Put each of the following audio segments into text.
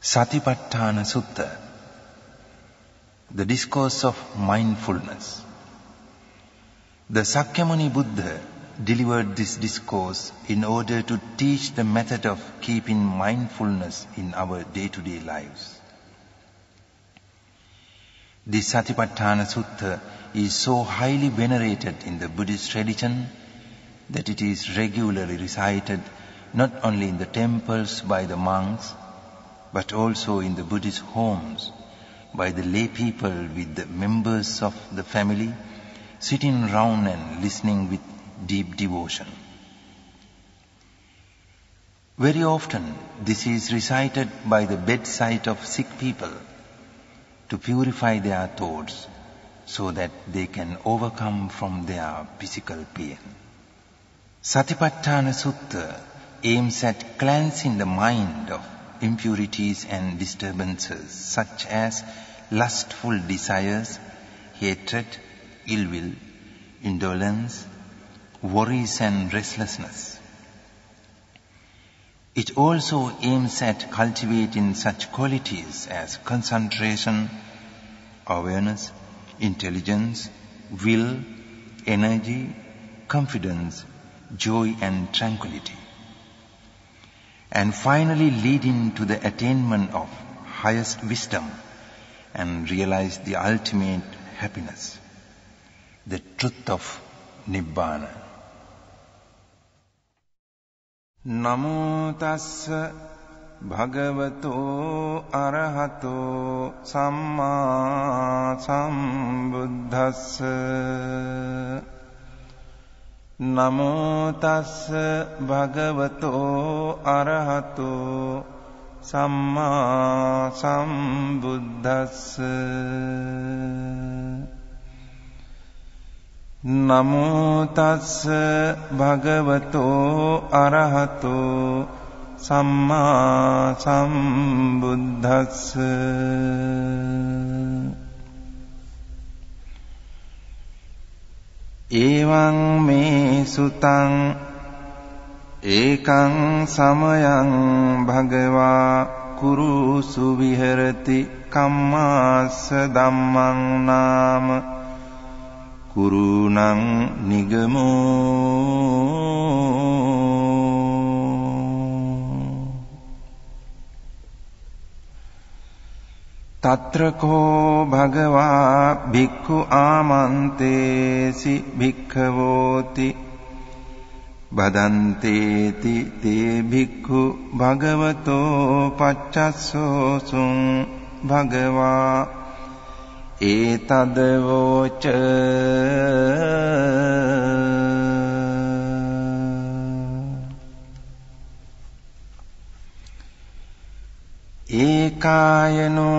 Satipatthana Sutta, the discourse of mindfulness. The Sakyamuni Buddha delivered this discourse in order to teach the method of keeping mindfulness in our day-to-day lives. The Satipatthana Sutta is so highly venerated in the Buddhist tradition that it is regularly recited not only in the temples by the monks, but also in the Buddhist homes by the lay people with the members of the family sitting round and listening with deep devotion. Very often this is recited by the bedside of sick people to purify their thoughts so that they can overcome from their physical pain. Satipatthana Sutta aims at cleansing the mind of impurities and disturbances such as lustful desires, hatred, ill will, indolence, worries and restlessness. It also aims at cultivating such qualities as concentration, awareness, intelligence, will, energy, confidence, joy and tranquility. And finally leading to the attainment of highest wisdom and realize the ultimate happiness, the truth of Nibbana. Namo tassa bhagavato arahato samma sambuddhassa. Namo tassa bhagavato arahato samma sambuddhassa. Namo tassa bhagavato arahato samma sambuddhassa. Evaṃ me sutaṃ ekaṃ samayaṃ bhagavā kurusu viharati kammāssa dhammaṃ nāma kurunaṃ nigamo. Tatra ko bhagavā bhikkhu āmantesi bhikkhavoti badanteti te bhikkhu bhagavato paccassosuṃ bhagavā etadavoca. Ekāyano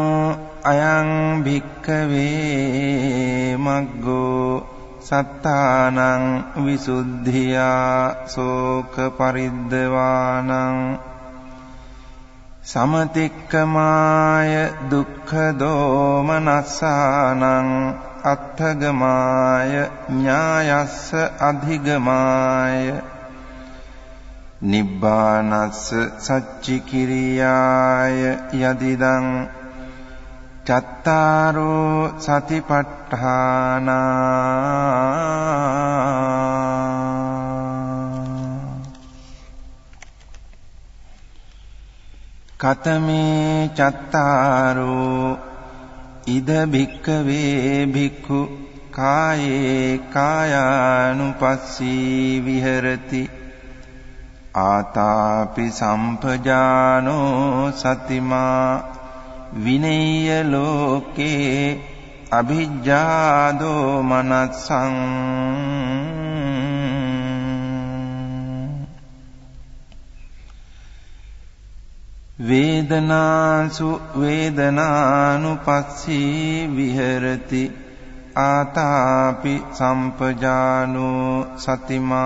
ayaṃ bhikkave maggo sattānaṃ visuddhiyā soka pariddevānaṃ samatikkamāya dukkha domanasānaṃ atthagamāya ñāyassa adhigamāya Nibbānassa saccikiriyāya yadidaṃ cattāro satipatthānā. Katame cattāro ida bhikkave bhikkhu kāye kāyānupassī viharati Ātāpi sampajāno satimā vinayya loke abhijjādo manassaṃ. Vedanāsu vedanānupassī viharati Ātāpi sampajāno satimā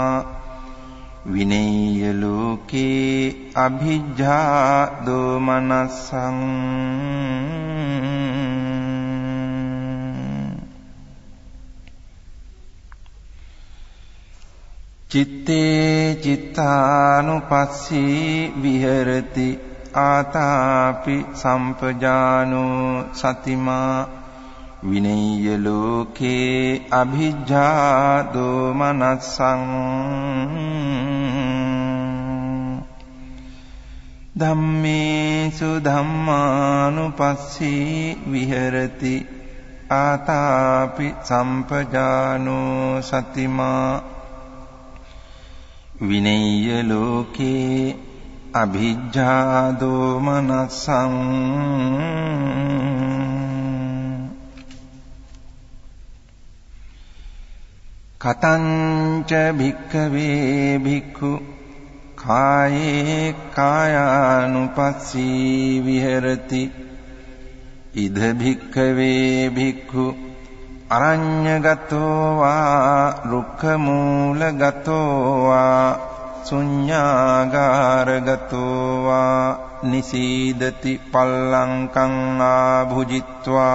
vinayya loke abhijjādo manassaṃ. Citte cittānupassī viharati आतापि सम्पजानो सतिमा विनय्य लोके अभिज्ञा दोमनस्सं धम्मेषु धम्मानुपस्सी विहरति आतापि सम्पजानो सतिमा विनय्य लोके अभिज्ञा दोमनस्सं कथञ्च भिक्खवे भिक्खु काये कायानुपस्सी विहरति इद भिक्खवे भिक्खु अरण्यगतो वा रुक्खमूलगतो वा शून्यागारगतो वा निसीदति पल्लङ्कं आभुजित्वा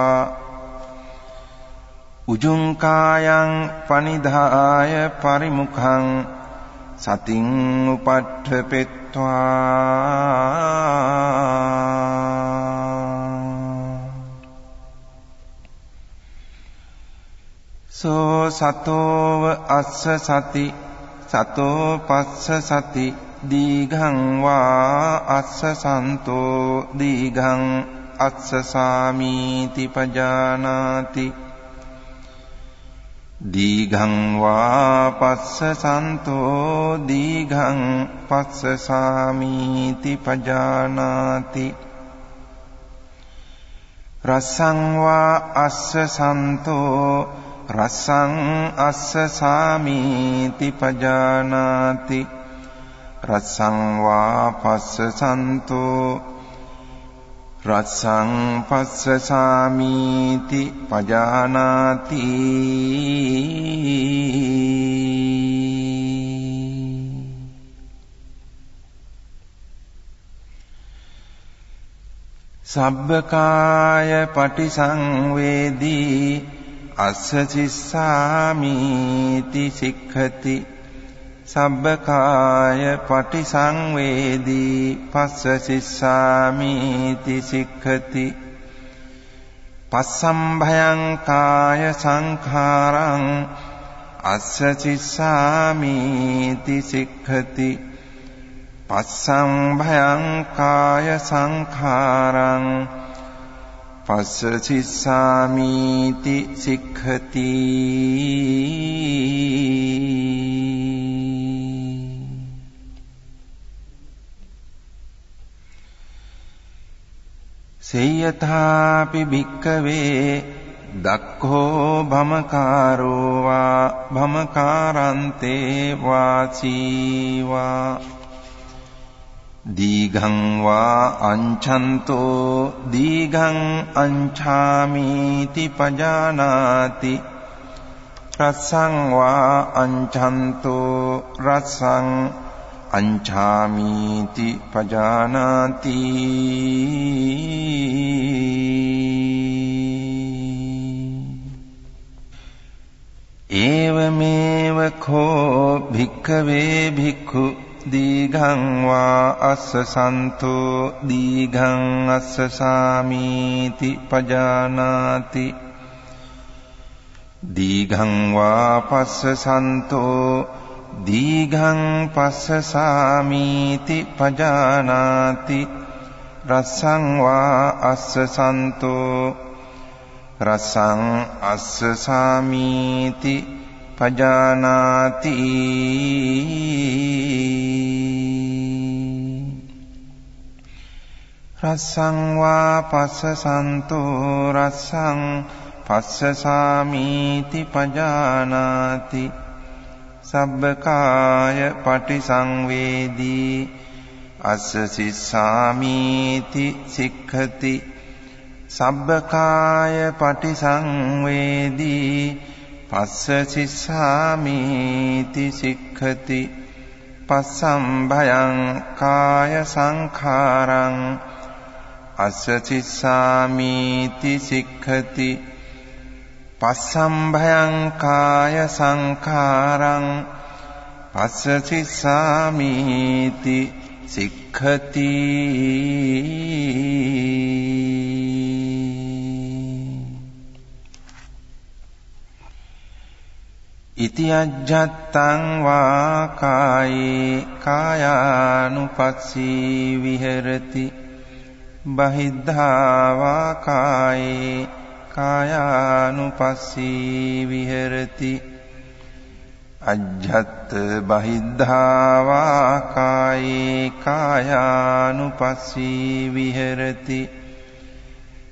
उजुङ्कायं पनिधाय परिमुखं सतिं उपट्ठपित्वा सो सतोव अस्य सति सतो पस्स सति दीघं वा अस्य सन्तो दीघं अस्य सामीति पजानाति दीघं वा पस्स सन्तो दीघं पस्स सामीति पजानाति रसं वा अस्य सन्तो रसं अस्य सामीति पजानाति रसं वा पस्स सन्तो रसं पस्स सामीति पजानाति सब्बकाय पटिसंवेदी अस्य चिस्सामीति सिक्खति सब्बकाय पटिसंवेदी पस्स चिस्सामीति सिक्खति पस्संभयं काय संखारं अस्य चिस्सामीति सिक्खति पस्संभयं काय संखारं पस्सचिस्सामीति सिक्खति सेयथापि भिक्खवे दक्खो भमकारो वा भमकारन्ते वाची वा दीघं वा अंछन्तो दीघं अंछामीति पजानाति रसं वा अंछन्तो रसं अंछामीति पजानाति एवमेव खो भिक्खवे भिक्खु दीघं वा अस्य सन्तो दीघं अस्य सामीति पजानाति दीघं वा पस्य सन्तो दीघं पस्य सामीति पजानाति रसं वा अस्य सन्तो रसं अस्य सामीति पजानाति रसं वा पस्स सन्तो रसं पस्स सामीति पजानाति सब्बकाय पटिसंवेदी अस्य चिस्सामीति सिक्खति सब्बकाय पटिसंवेदी पस्सचिस्सामीति सिक्खति पस्संभयं काय संखारं अस्य चिस्सामीति सिक्खति पस्संभयं काय संखारं पस्सचिस्सामीति සික්ඛති ඉති අජ්ජත්තං වා කායේ කායානුපස්සී විහෙරති බහිද්ධා වා කායේ කායානුපස්සී විහෙරති අජ්ජත් බහිද්ධා වා කායේ කායානුපස්සී විහෙරති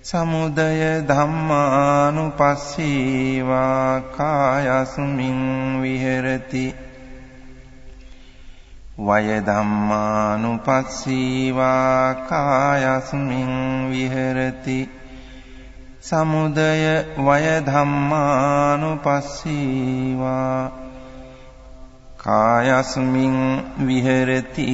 සමුදය ධම්මානුපස්සී වා කායස්මින් විහෙරති වය ධම්මානුපස්සී වා කායස්මින් විහෙරති සමුදය වය ධම්මානුපස්සී වා කායස්මින් විහෙරති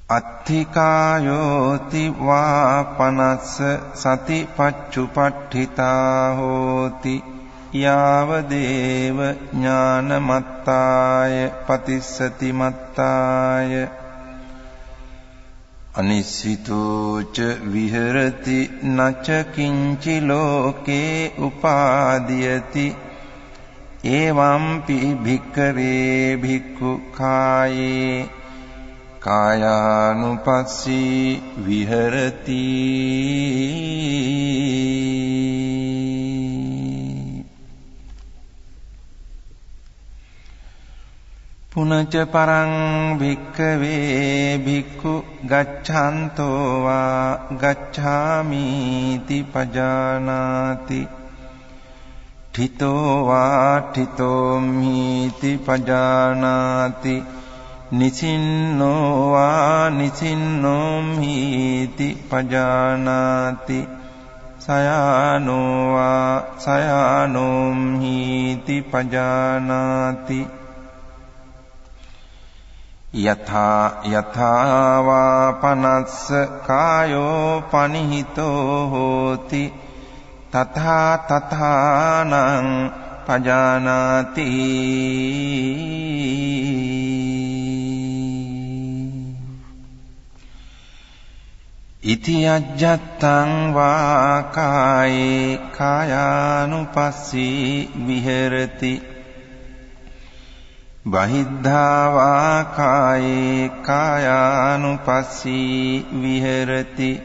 අත්ථිකායෝති වා පනස්ස සතිපච්චුපට්ඨිතා හෝති යාව දේව ඥානමත්තාය පතිස්සති මත්තාය අනිස්සිතෝච විහෙරති නච කිංචි ලෝකේ උපාදීයති එවම්පි භික්ඛවේ භික්ඛු කායේ කායානුපස්සී විහෙරති පුනච පරං භික්ඛවේ භික්ඛු ගච්ඡන්තෝ වා ගච්ඡාමිති පජානාති ඨිතෝ වා ඨිතෝමිති පජානාති නිසින්නෝ වා නිසින්නෝමිති පජානාති සයානෝ වා සයානෝමිති පජානාති යථා යථා වා පනස්ස කායෝ පනිහිතෝ හෝති තථා තථානං පජානාති ඉති අජ්ජත්තං වා කායේ කායානුපස්සී විහෙරති බහිද්ධා වා කායේ කායානුපස්සී විහෙරති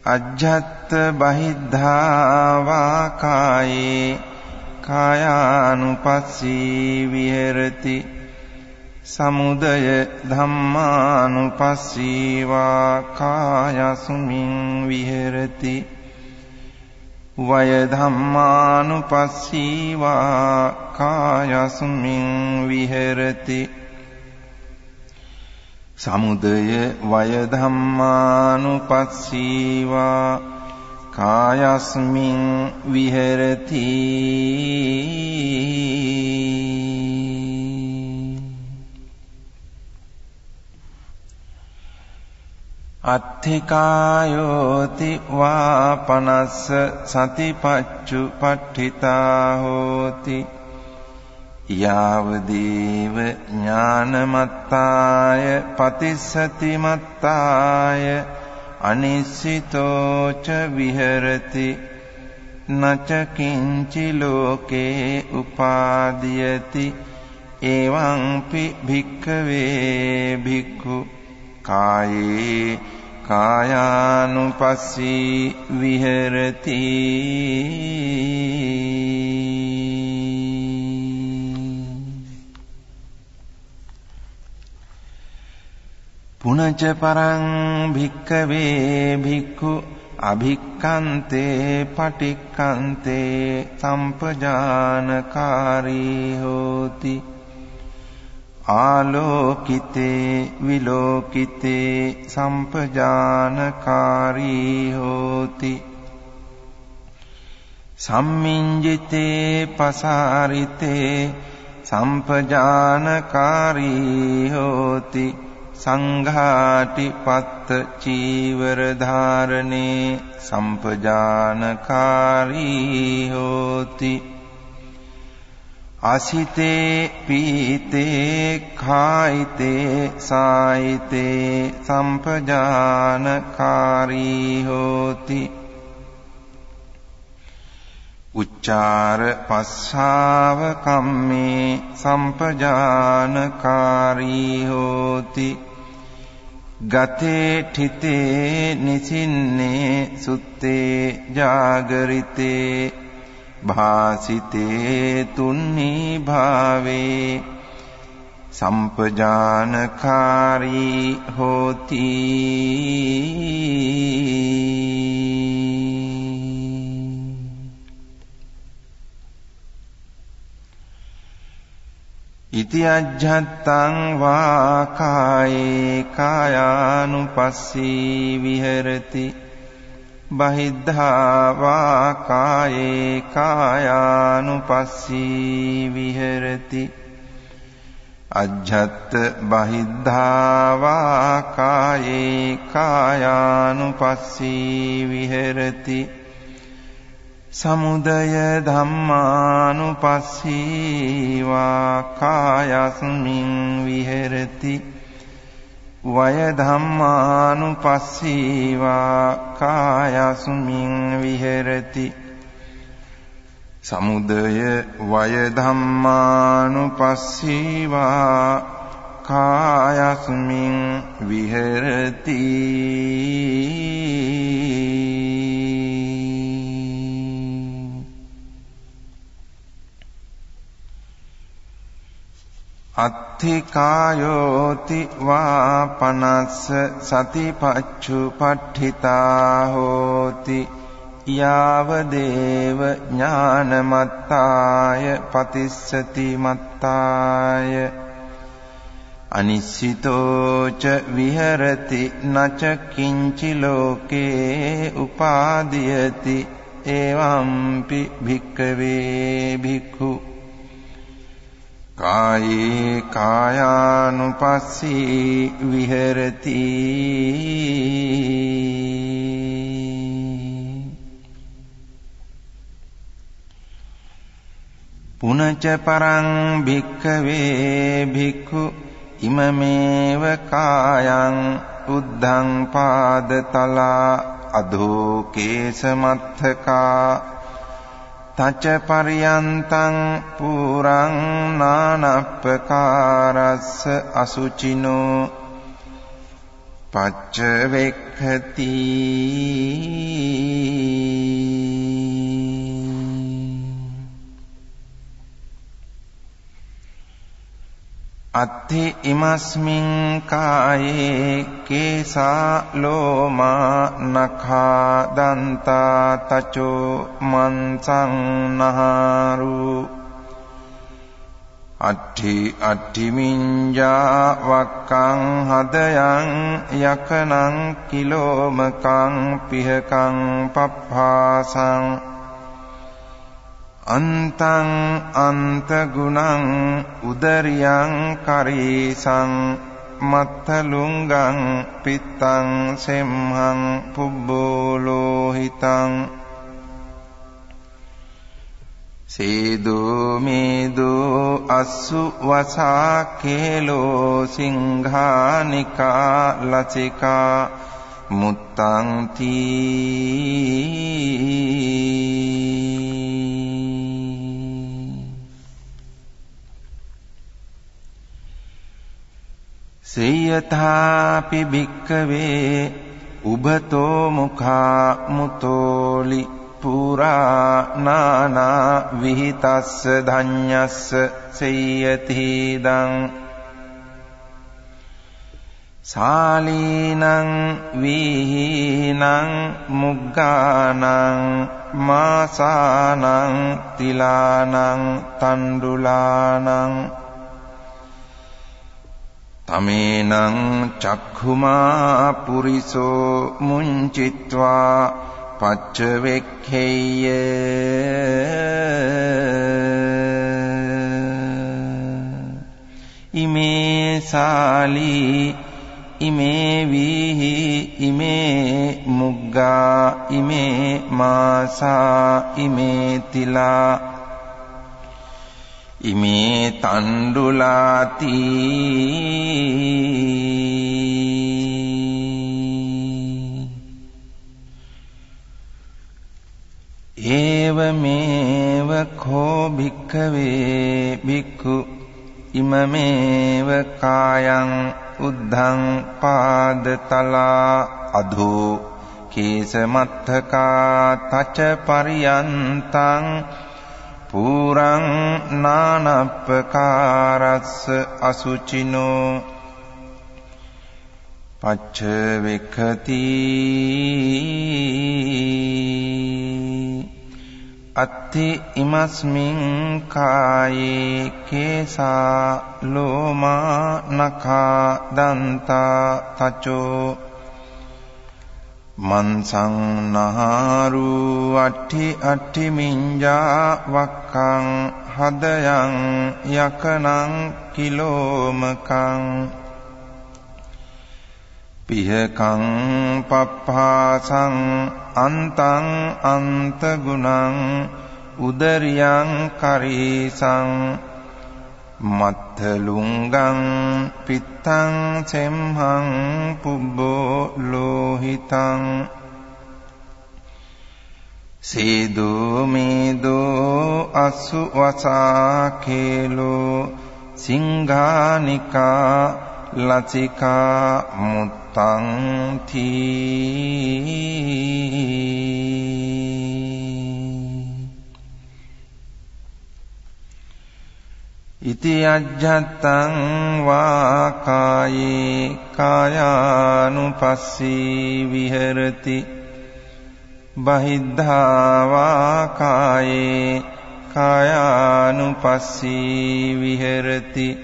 අජ්ජත් බහිද්ධා වා කායේ කායානුපස්සී විහෙරති සමුදය ධම්මානුපස්සී වා කායස්මින් විහෙරති වය ධම්මානුපස්සී වා කායස්මින් විහෙරති සමුදය වය ධම්මානුපස්සී වා කායස්මින් විහෙරති අත්ථිකායෝති වා පනස්ස සතිපච්චුපට්ඨිතා හෝති යාව දේව ඥානමත්තාය පතිස්සති මත්තාය අනිස්සිතෝච විහෙරති නච කිංචි ලෝකේ උපාදීයති එවංපි භික්ඛවේ භික්ඛු කායේ කායානුපස්සී විහෙරති පුනච පරං භික්ඛවේ භික්ඛු අභික්ඛන්තේ පටික්ඛන්තේ සම්පජානකාරී හෝති ආලෝකිතේ විලෝකිතේ සම්පජානකාරී හෝති සම්මිඤ්ජිතේ පසාරිතේ සම්පජානකාරී හෝති සංඝාටි පත්ත චීවර ධාරණේ සම්පජානකාරී හෝති අසිතේ පීතේ කායිතේ සායිතේ සම්පජානකාරී හෝති උච්චාර පස්සාව කම්මේ සම්පජානකාරී හෝති ගතේ ठिते නිසින්නේ සුත්තේ ජාගරිතේ භාසිතේ තුන්නී භාවේ සම්පජානකාරී හෝති ඉති අජ්ජත්තං වා කායේ කායානුපස්සී විහෙරති බහිද්ධා වා කායේ කායානුපස්සී විහෙරති අජ්ජත්ත බහිද්ධා වා කායේ කායානුපස්සී විහෙරති සමුදය ධම්මානුපස්සී වා කායස්මින් විහෙරති වය ධම්මානුපස්සී වා කායස්මින් විහෙරති සමුදය වය ධම්මානුපස්සී වා කායස්මින් විහෙරති අත්ථිකායෝති වා පනස්ස සතිපච්චුපට්ඨිතා හෝති යාව දේව ඥානමත්තාය පතිස්සති මත්තාය අනිශ්චිතෝ ච විහෙරති නච කිංචි ලෝකේ උපාදීයති එවම්පි භික්ඛවේ භික්ඛු කායේ කායානුපස්සී විහෙරති පුනච පරං භික්ඛවේ භික්ඛු ඉමමේව කායං උද්ධං පාදතලා අධෝ කේසමත්තකා තච පරියන්තං පුරං නානප්පකාරස්ස අසුචිනෝ පච්ච වෙක්ඛති අත්ථි ඉමස්මින් කායේ කේසා ලෝමා නඛා දන්තා තචෝ මන්සං නහාරු අට්ඨි මිඤ්ඤා වක්කං හදයන් යකනං කිලෝමකං පිහකං පප්පාසං අන්තං අන්ත ගුණං උදරියං කරීසං මත්තලුංගං පිත්තං සෙම්හං පුබ්බෝලෝහිතං සේදෝ මේදෝ අස්සු වසා කේලෝ සිංහානිකා ලසිකා මුත්තං තී සේයථාපි භික්ඛවේ උභතෝ මුඛා මුතෝලි පුරා නානා විහිතස්ස ධඤ්ඤස්ස සේයති දං සාලීනං විහීනං මුග්ගානං මාසානං තිලානං තණ්ඩුලානං තමේනං චක්ඛුමා පුරිසෝ මුංචිත්වා පච්චවෙක්ඛේය ඉමේ සාලී ඉමේ වීහි ඉමේ මුග්ගා ඉමේ මාසා ඉමේ තිලා ඉමේ තණ්ඩුලාති ඒවමේව කෝ භික්ඛවේ භික්ඛු ඉමමේව කායං උද්ධං පාදතලා අධෝ කේසමත්තකා තච පරියන්තං පුරං නානප්පකාරස්ස අසුචිනෝ පච්ච වික්ඛති අත්ථි ඉමස්මින් කායේ කේසා ලෝමා නඛා දන්තා තචෝ මන්සං නහාරු අට්ඨි අට්ඨි මිඤ්ඤා වක්ඛං හදයන් යකනං කිලෝමකං පිහකං පප්පාසං අන්තං අන්තගුණං උදරියං කරීසං මත්තලුංගං පිත්තං සෙම්හං පුබ්බෝ ලෝහිතං සේදෝ මේදෝ අසු වසාකේලෝ සිංහානිකා ලසිකා මුත්තං තී ඉති අජ්ජත්තං වා කායේ කායානුපස්සී විහෙරති බහිද්ධා වා කායේ කායානුපස්සී විහෙරති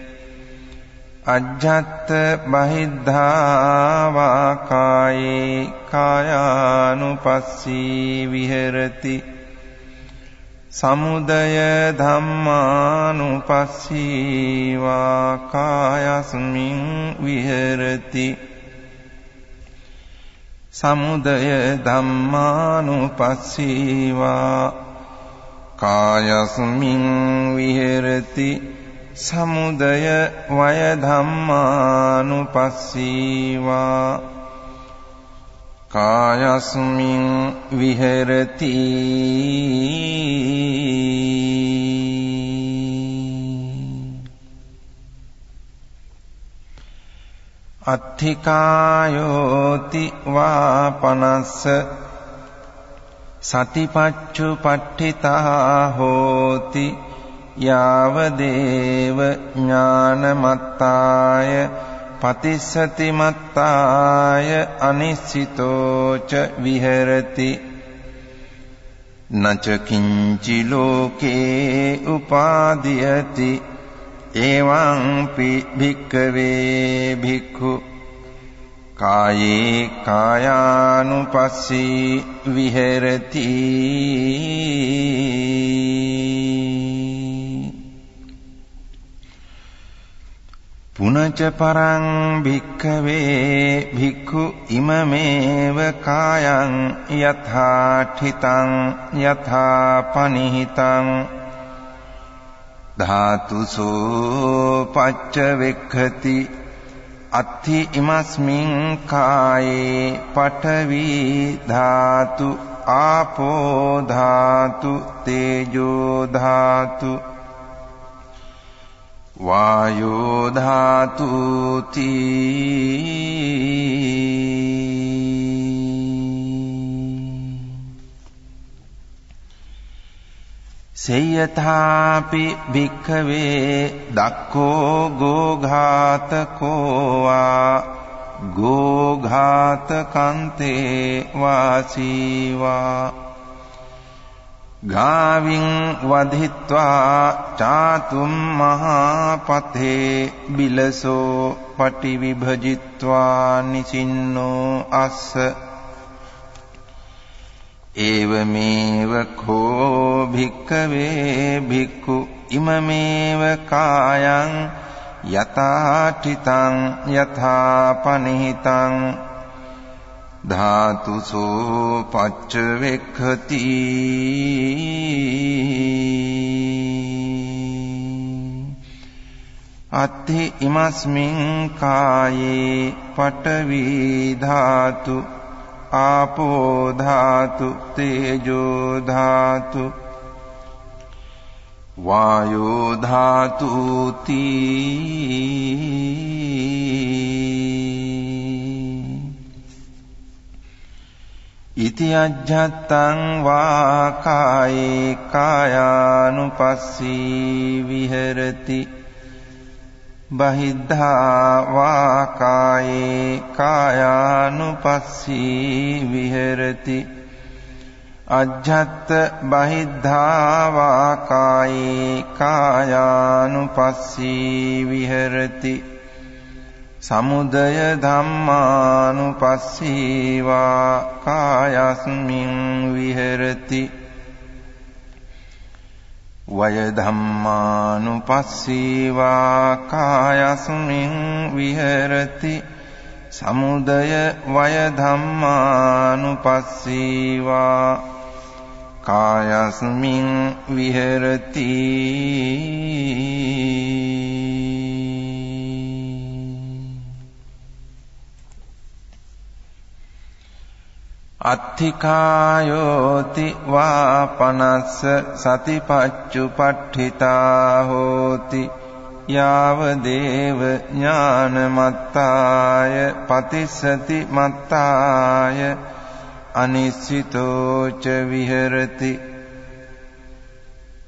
අජ්ජත් බහිද්ධා වා කායේ කායානුපස්සී විහෙරති සමුදය ධම්මානුපස්සී වා කායස්මින් විහෙරති සමුදය ධම්මානුපස්සී වා කායස්මින් විහෙරති සමුදය වය ධම්මානුපස්සී වා කායස්මින් විහෙරති අත්ථිකායෝති වාපනස්ස සතිපච්චුපට්ඨිතා හෝති යාවදේව ඥානමත්තාය පතිස්සති මත්තාය අනිස්සිතෝච විහෙරති නච කිංචි ලෝකේ උපාදීයති එවං පි භික්ඛවේ භික්ඛු කායේ කායානුපස්සී විහෙරති පුනච පරං භික්ඛවේ භික්ඛු ඉමමේව කායං යථාඨිතං යථාපනිහිතං ධාතුසෝ පච්ච වෙක්ඛති අත්ථි ඉමස්මින් කායේ පඨවි ධාතු ආපෝ ධාතු තේජෝ ධාතු වායෝ ධාතුති සේයථාපි භික්ඛවේ දක්ඛෝ ගෝඝාතකෝ වා ගෝඝාතකන්තේ වාසීවා ගාවින් වධිත්වා චාතුම් මහාපතේ බිලසෝ පටිවිභජිත්වා නිසින්නෝ අස්ස ඒවමේව කෝ භික්ඛවේ භික්ඛු ඉමමේව කායං යථාඨිතං යථාපනිහිතං ධාතුසෝ පච්චවෙක්ඛති අත්ථි ඉමස්මින් කායේ පඨවි ධාතු ආපෝ ධාතු තේජෝ ධාතු වායෝ ධාතු ඉති අජ්ජත්තං වා කායේ කායානුපස්සී විහෙරති බහිද්ධා වා කායේ කායානුපස්සී විහෙරති අජ්ජත් බහිද්ධා වා කායේ කායානුපස්සී විහෙරති සමුදය ධම්මානුපස්සී වා කායස්මින් විහෙරති වය ධම්මානුපස්සී වා කායස්මින් විහෙරති සමුදය වය ධම්මානුපස්සී වා කායස්මින් විහෙරති අත්ථිකායෝති වා පනස්ස සතිපච්චුපට්ඨිතා හෝති යාව දේව ඥානමත්තාය පතිස්සති මත්තාය අනිස්සිතෝ ච විහෙරති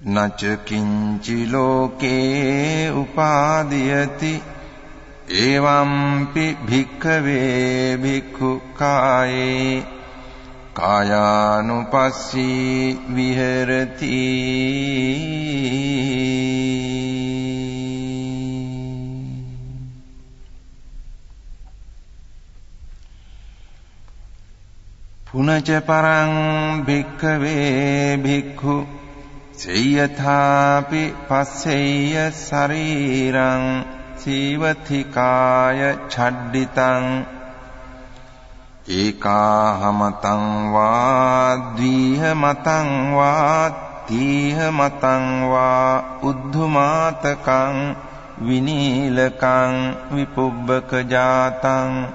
නච කිංචි ලෝකේ උපාදීයති එවම්පි භික්ඛවේ භික්ඛු කායේ කායානුපස්සී විහෙරති පුනච පරං භික්ඛවේ භික්ඛු සේයථාපි පස්සෙය්‍ය ශරීරං සීවතිකාය ඡඩ්ඩිතං ඒකාහමතං වා ද්විහමතං වා තීහමතං වා උද්ධමාතකං විනීලකං විපුබ්බක ජාතං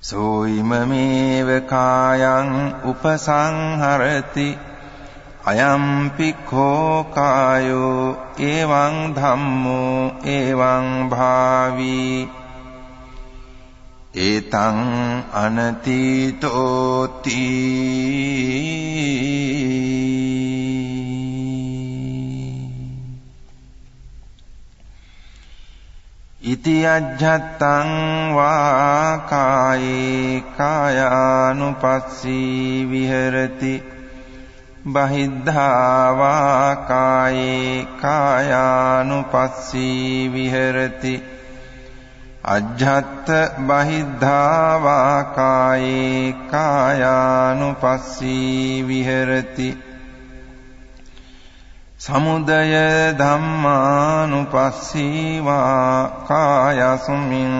සෝයිමමේව කායං උපසංහරති අයම්පි කෝ කායෝ එවං ධම්මෝ එවං භාවී ඒතං අනතීතෝති ඉති අජ්ජත්තං වා කායේ කායානුපස්සී විහෙරති බහිද්ධා වා කායේ කායානුපස්සී විහෙරති අජ්ජත් බහිද්ධා වා කායේ කායානුපස්සී විහෙරති සමුදය ධම්මානුපස්සී වා කායස්මින්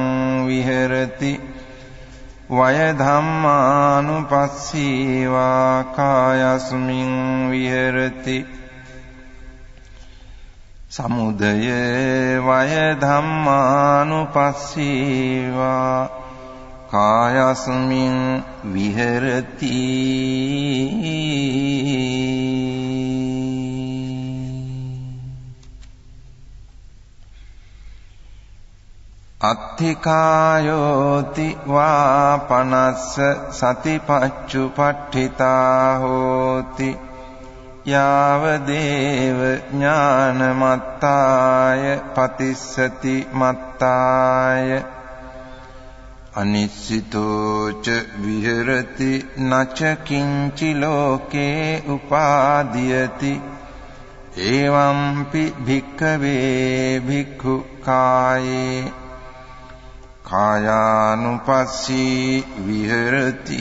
විහෙරති වය ධම්මානුපස්සී වා කායස්මින් විහෙරති සමුදය වය ධම්මානුපස්සී වා කායස්මින් විහෙරති අත්ථිකායෝති වා පනස්ස සතිපච්චුපට්ඨිතා හෝති යාව දේව ඥානමත්තාය පතිස්සති මත්තාය අනිස්සිතෝ ච විහෙරති නච කිංචි ලෝකේ උපාදීයති එවම්පි භික්ඛවේ භික්ඛු කායේ කායානුපස්සී විහෙරති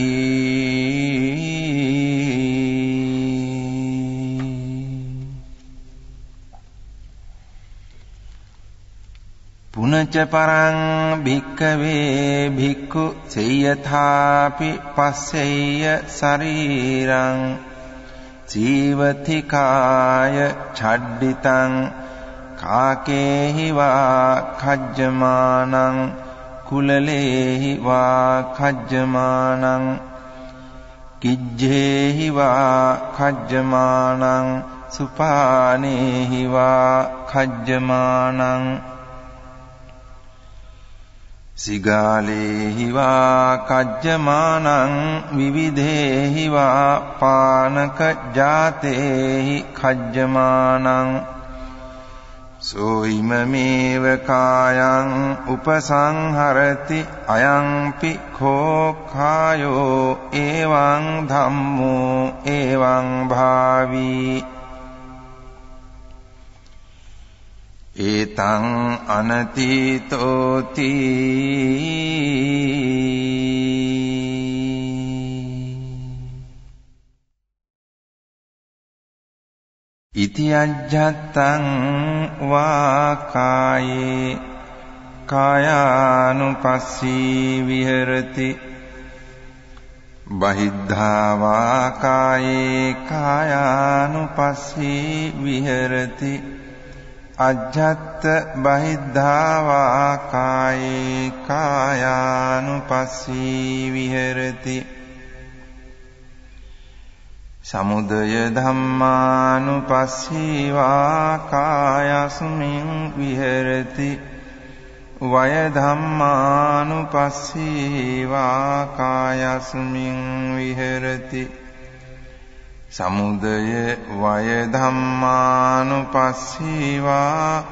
පුනච පරං භික්ඛවේ භික්ඛු සේයථාපි පස්සෙය්‍ය ශරීරං ජීවතිකාය ඡඩ්ඩිතං කාකේහි වා කජ්ජමානං කුලලේහි වා කජ්ජමානං කිජ්ජේහි වා කජ්ජමානං සුපානේහි වා කජ්ජමානං සිගාලේහි වා කජ්ජමානං විවිධේහි වා පානක ජාතේහි කජ්ජමානං සෝයිමමේව කායං උපසංහරති අයංපි කෝ කායෝ එවං ධම්මෝ එවං භාවී ඒතං අනතීතෝති ඉති අජ්ජත්තං වා කායේ කායානුපස්සී විහෙරති බහිද්ධා වා කායේ කායානුපස්සී විහෙරති අජ්ජත් බහිද්ධා වා කායේ කායානුපස්සී විහෙරති සමුදය ධම්මානුපස්සී වා කායස්මින් විහෙරති වය ධම්මානුපස්සී වා කායස්මින් විහෙරති සමුදය වය ධම්මානුපස්සී වා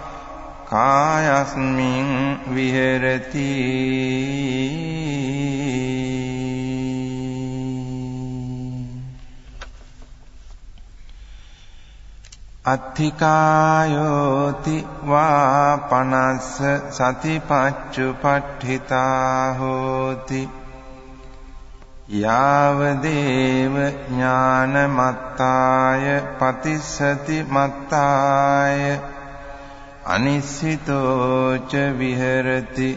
කායස්මින් විහෙරති අත්ථිකායෝති වා පනස්ස සතිපච්චුපට්ඨිතා හෝති යාවදේව ඥානමත්තාය පතිස්සති මත්තාය අනිස්සිතෝච විහෙරති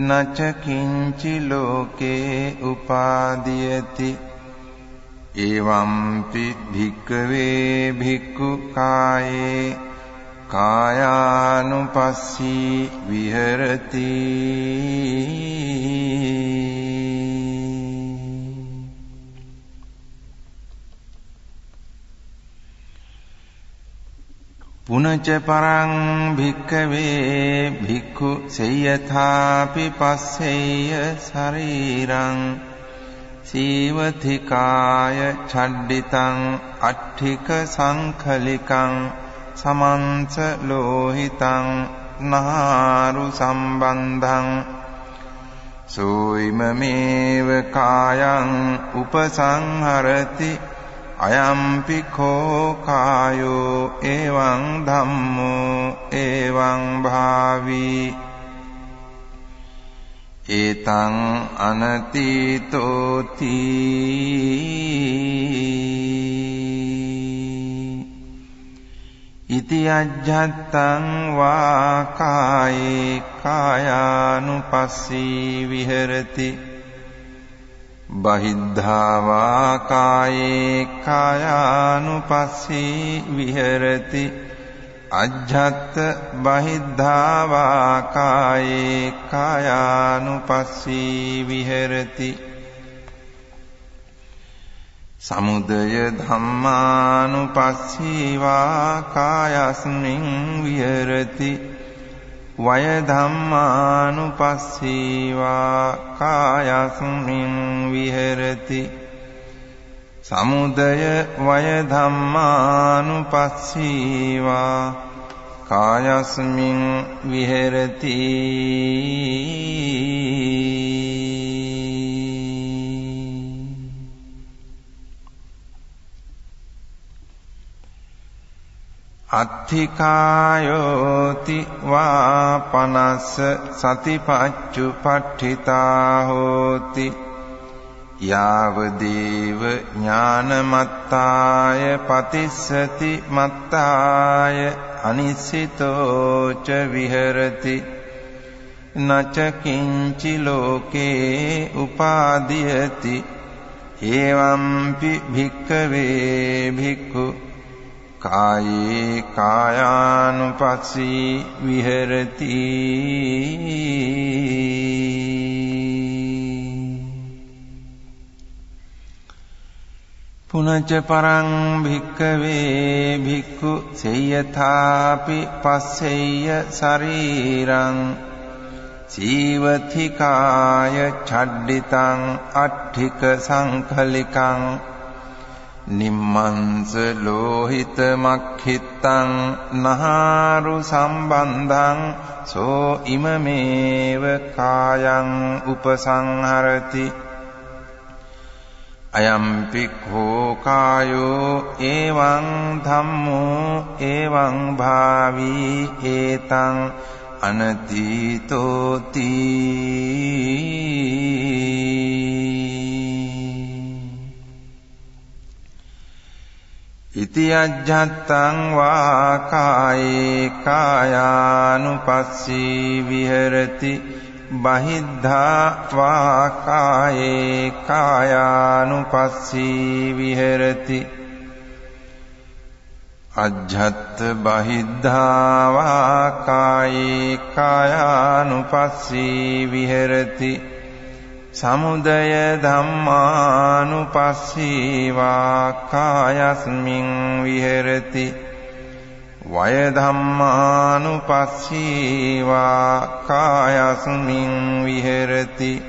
නච කිංචි ලෝකේ උපාදීයති එවම්පි භික්ඛවේ භික්ඛු කායේ කායානුපස්සී විහෙරති පුනච පරං භික්ඛවේ භික්ඛු සේයථාපි පස්සෙය්‍ය ශරීරං සීවතිකාය ඡඩ්ඩිතං අට්ඨික සංඛලිකං සමන්ස ලෝහිතං නහාරු සම්බන්ධං සෝයිමමේව කායං උපසංහරති අයම්පි කෝ කායෝ එවං ධම්මෝ එවං භාවී ඒතං අනතීතෝති ඉති අජ්ජත්තං වා කායේ කායානුපස්සී විහෙරති බහිද්ධා වා කායේ කායානුපස්සී විහෙරති අජ්ජත් බහිද්ධා වා කායේ කායානුපස්සී විහෙරති සමුදය ධම්මානුපස්සී වා කායස්මින් විහෙරති වය ධම්මානුපස්සී වා කායස්මින් විහෙරති සමුදය වය ධම්මානුපස්සී වා කායස්මින් විහෙරති අත්ථිකායෝති වා පනස්ස සතිපච්චුපට්ඨිතා හෝති යාවදේව ඥානමත්තාය පතිස්සති මත්තාය අනිස්සිතෝච විහෙරති නච කිංචි ලෝකේ උපාදීයති එවම්පි භික්ඛවේ භික්ඛු කායේ කායානුපස්සී විහෙරති පුනච්ච පරං භික්ඛවේ භික්ඛු සේයථාපි පස්සෙය්‍ය ශරීරං සීවතිකාය චඩ්ඩිතං අට්ඨික සංකලිකං නිම්මංස ලෝහිත මක්ඛිත්තං නහාරු සම්බන්ධං සෝ ඉමමේව කායං උපසංහරති අයම්පි කෝ කායෝ එවං ධම්මෝ එවං භාවී ඒතං අනතීතෝති ඉති අජ්ජත්තං වා කායේ කායානුපස්සී විහෙරති බහිද්ධා වා කායේ කායානුපස්සී විහෙරති අජ්ජත් බහිද්ධා වා කායේ කායානුපස්සී විහෙරති සමුදය ධම්මානුපස්සී වා කායස්මින් විහෙරති වය ධම්මානුපස්සී වා කායස්මින් විහෙරති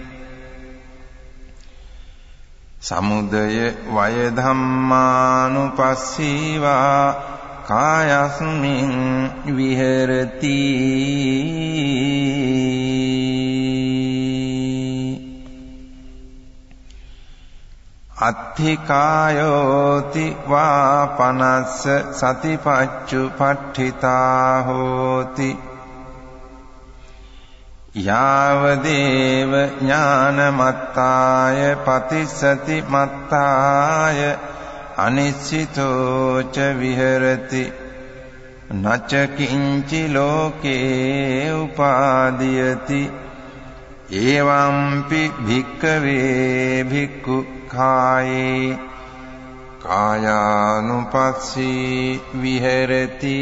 සමුදය වය ධම්මානුපස්සී වා කායස්මින් විහෙරති අත්ථිකායෝති වා පනස්ස සතිපච්චුපට්ඨිතා හෝති යාවදේව ඥානමත්තාය පතිස්සති මත්තාය අනිශ්චිතෝ ච විහෙරති නච කිංචි ලෝකේ උපාදීයති එවම්පි භික්ඛවේ භික්ඛු කායේ කායානුපස්සී විහෙරති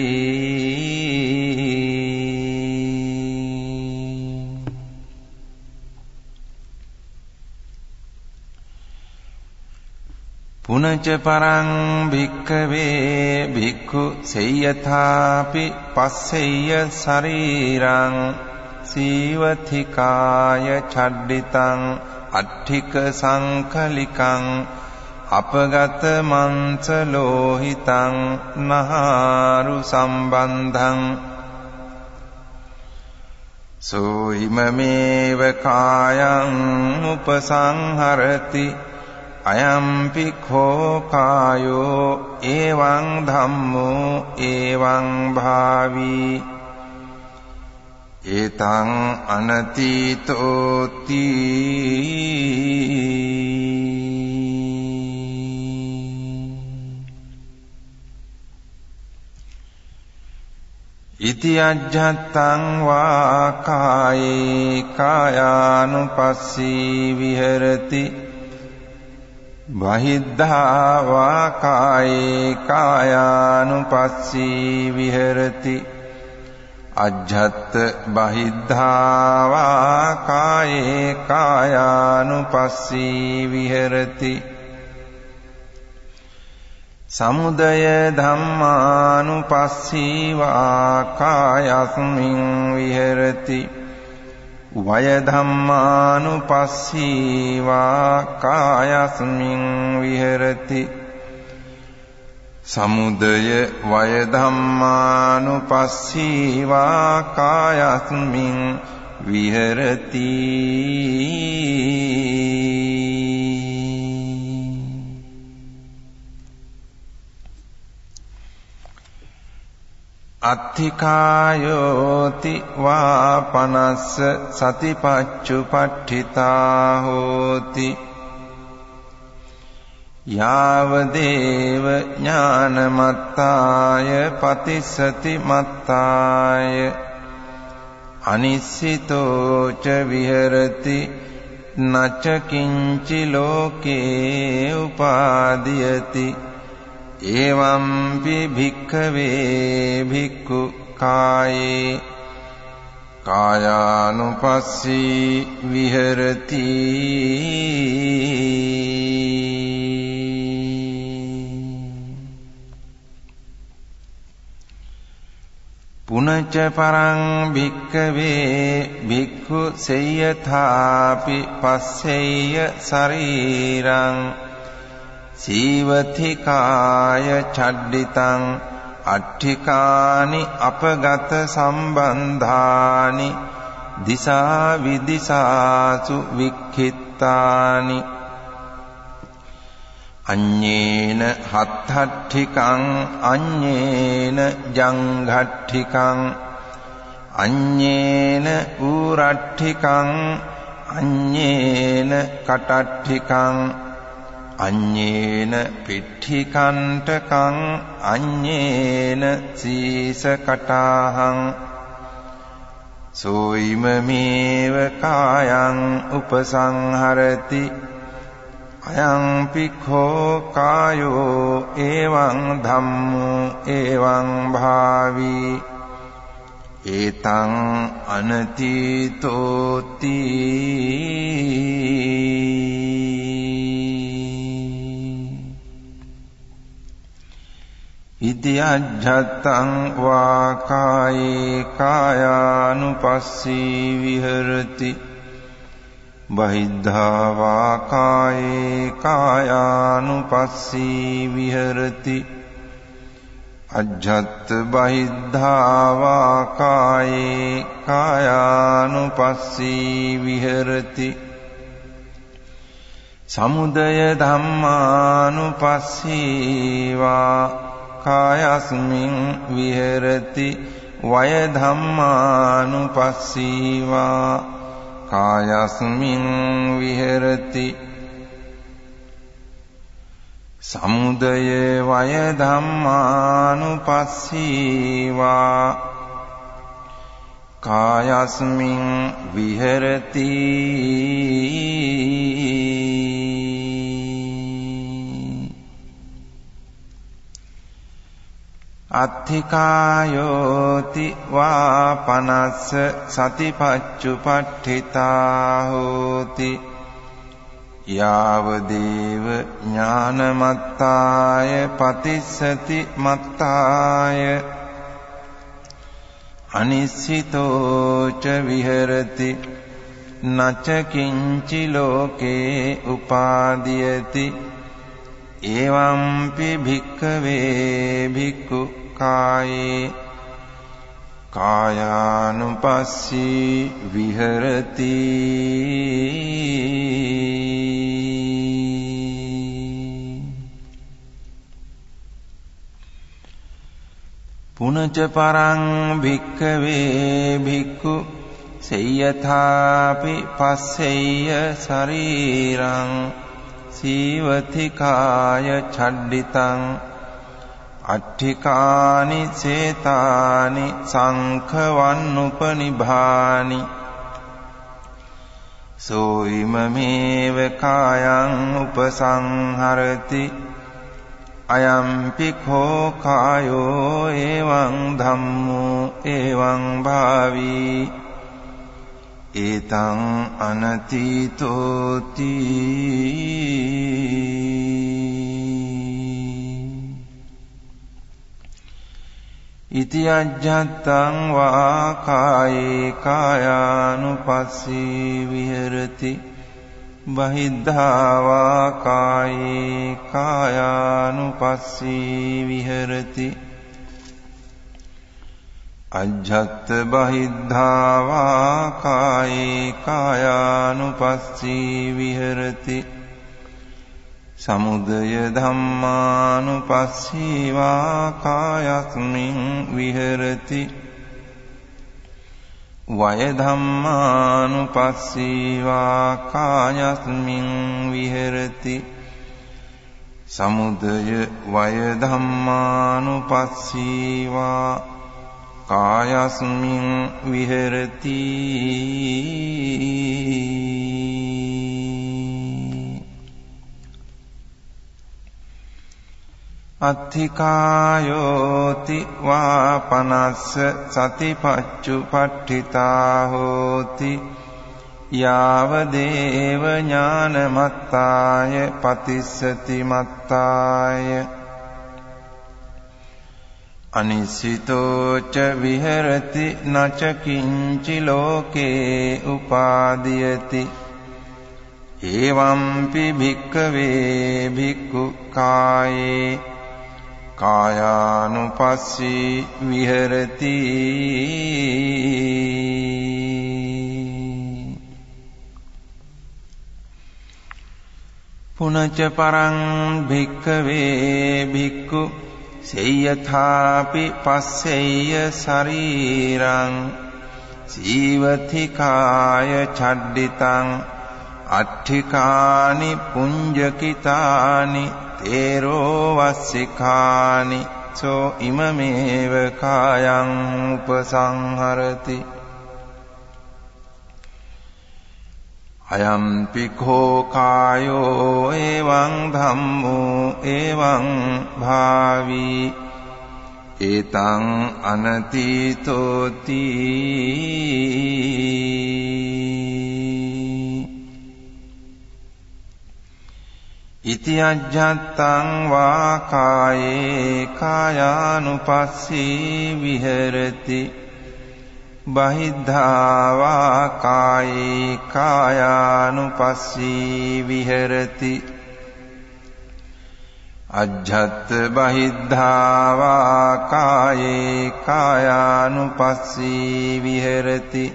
පුනච්ච පරං භික්ඛවේ භික්ඛු සේයථාපි පස්සෙය්‍ය ශරීරං සීවතිකාය චඩ්ඩිතං අට්ඨික සංකලිකං අපගත මංස ලෝහිතං නහාරු සම්බන්ධං සෝ ඉමමේව කායං උපසංහරති අයම්පි කෝ කායෝ එවං ධම්මෝ එවං භාවී ඒතං අනතීතෝති ඉති අජ්ජත්තං වා කායේ කායානුපස්සී විහෙරති බහිද්ධා වා කායේ කායානුපස්සී විහෙරති අජ්ජත් බහිද්ධා වා කායේ කායානුපස්සී විහෙරති සමුදය ධම්මානුපස්සී වා කායස්මින් විහෙරති වය ධම්මානුපස්සී වා කායස්මින් විහෙරති සමුදය වය ධම්මානුපස්සී වා කායස්මින් විහෙරති අත්ථිකායෝති වා පනස්ස සතිපච්චුපට්ඨිතා හෝති යාවදේව ඥානමත්තාය පතිස්සති මත්තාය අනිස්සිතෝ ච විහෙරති නච කිංචි ලෝකේ උපාදීයති එවම්පි භික්ඛවේ භික්ඛු කායේ කායානුපස්සී විහෙරති පුනච පරං භික්ඛවේ භික්ඛු සේයථාපි පස්සෙය්‍ය ශරීරං සීවතිකාය චඩ්ඩිතං අට්ඨිකානි අපගත සම්බන්ධානි දිසා විදිසාසු වික්ඛිත්තානි අඤ්ඤේන හත්ථට්ඨිකං අඤ්ඤේන ජංඝට්ඨිකං අඤ්ඤේන ඌරට්ඨිකං අඤ්ඤේන කටට්ඨිකං අඤ්ඤේන පිට්ඨිකණ්ඨකං අඤ්ඤේන සීසකටාහං සෝයිමමේව කායං උපසංහරති අයං පික්ඛෝ කායෝ එවං ධම්මෝ එවං භාවී ඒතං අනතීතෝති ඉති අජ්ජත්තං වා කායේ කායානුපස්සී විහෙරති බහිද්ධා වා කායේ කායානුපස්සී විහෙරති අජ්ජත් බහිද්ධා වා කායේ කායානුපස්සී විහෙරති සමුදය ධම්මානුපස්සී වා කායස්මින් විහෙරති වය ධම්මානුපස්සී වා කායස්මින් විහෙරති සමුදය වය ධම්මානුපස්සී වා කායස්මින් විහෙරති අත්ථිකායෝති වා පනස්ස සතිපච්චුපට්ඨිතා හෝති යාවදේව ඥානමත්තාය පතිස්සති මත්තාය අනිස්සිතෝ ච විහෙරති නච කිංචි ලෝකේ උපාදීයති එවම්පි භික්ඛවේ භික්ඛු කායේ කායානුපස්සී විහෙරති පුනච පරං භික්ඛවේ භික්ඛු සේයථාපි පස්සෙය්‍ය ශරීරං සීවතිකාය චඩ්ඩිතං අට්ඨිකානි සේතානි සංඛවන්නුපනිභානි සෝයිමමේව කායං උපසංහරති අයම්පිඛෝ කායෝ එවං ධම්මෝ එවං භාවී ඒතං අනතීතෝති ඉති අජ්ජත්තං වා කායේ කායානුපස්සී විහෙරති බහිද්ධා වා කායේ කායානුපස්සී විහෙරති අජ්ජත් බහිද්ධා වා කායේ කායානුපස්සී විහෙරති සමුදය ධම්මානුපස්සී වා කායස්මින් විහෙරති වය ධම්මානුපස්සී වා කායස්මින් විහෙරති සමුදය වය ධම්මානුපස්සී වා කායස්මින් විහෙරති අත්ථිකායෝති වාපනස්ස සතිපච්චුපට්ඨිතා හෝති යාව දේව ඥානමත්තාය පතිස්සති මත්තාය අනිසිතෝ ච විහෙරති නච කිංචි ලෝකේ උපාදීයති එවම්පි භික්ඛවේ භික්ඛු කායේ කායානුපස්සී විහෙරති පුනච පරං භික්ඛවේ භික්ඛු සේයථාපි පස්සෙය්‍ය ශරීරං සීවතිකාය චඩ්ඩිතං අට්ඨිකානි පුඤ්ජකිතානි තේරෝ වස්සිකානි සෝ ඉමමේව කායං උපසංහරති අයම්පි කෝ කායෝ එවං ධම්මෝ එවං භාවි ඒතං අනතීතෝති ඉති අජ්ජත්තං වා කායේ කායානුපස්සී විහෙරති බහිද්ධා වා කායේ කායානුපස්සී විහෙරති අජ්ජත් බහිද්ධා වා කායේ කායානුපස්සී විහෙරති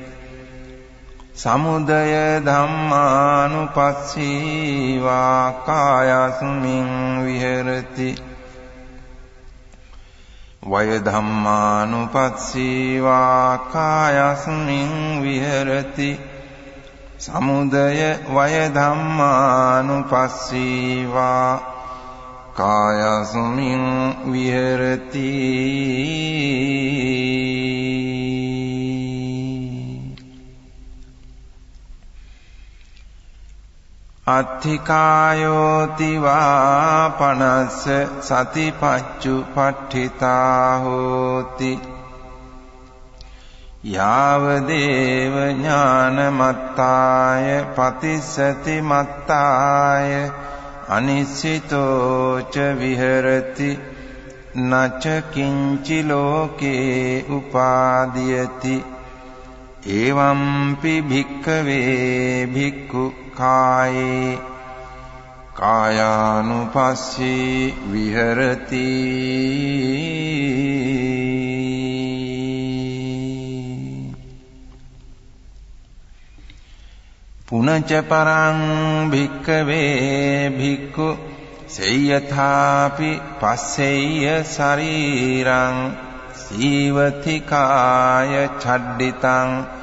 සමුදය ධම්මානුපස්සී වා කායස්මින් විහෙරති වය ධම්මානුපස්සී වා කායස්මින් විහෙරති සමුදය වය ධම්මානුපස්සී වා කායස්මින් විහෙරති අත්ථිකායෝති වාපනස්ස සතිපච්චුපට්ඨිතා හෝති යාව දේව ඥානමත්තාය පතිස්සති මත්තාය අනිසිතෝ ච විහෙරති නච කිංචි ලෝකේ උපාදීයති එවම්පි භික්ඛවේ භික්ඛු කායේ කායානුපස්සී විහෙරති පුනච පරං භික්ඛවේ භික්ඛු සේයථාපි පස්සෙය්‍ය ශරීරං සීවතිකාය චඩ්ඩිතං